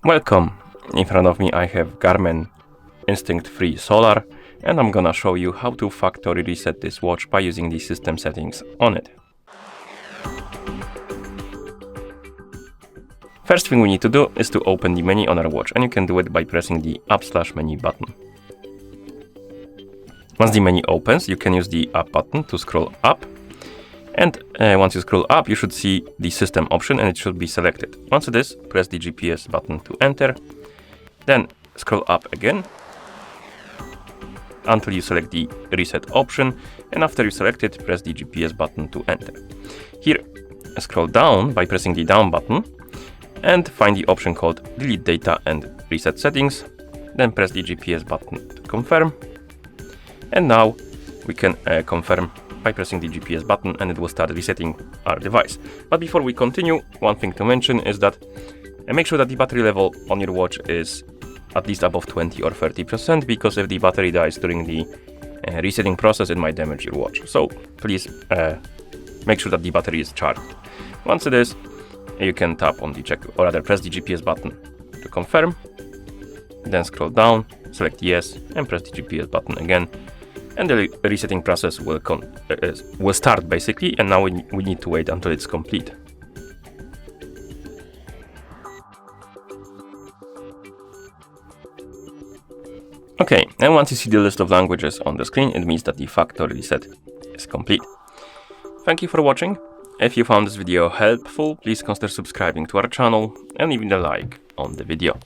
Welcome! In front of me I have GARMIN Instinct 3 Solar, and I'm gonna show you how to factory reset this watch by using the system settings on it. First thing we need to do is to open the menu on our watch, and you can do it by pressing the up/menu button. Once the menu opens, you can use the up button to scroll up, and once you scroll up, you should see the system option and it should be selected. Once it is, press the GPS button to enter, then scroll up again until you select the reset option, and after you select it, press the GPS button to enter. Here, scroll down by pressing the down button and find the option called delete data and reset settings, then press the GPS button to confirm, and now we can confirm by pressing the GPS button and it will start resetting our device. But before we continue, one thing to mention is that make sure that the battery level on your watch is at least above 20 or 30%, because if the battery dies during the resetting process, it might damage your watch. So please make sure that the battery is charged. Once it is, you can tap on the check, or rather press the GPS button to confirm, then scroll down, select yes, and press the GPS button again. And the resetting process will start basically, and now we need to wait until it's complete. Okay, and once you see the list of languages on the screen, it means that the factory reset is complete. Thank you for watching. If you found this video helpful, please consider subscribing to our channel and leaving a like on the video.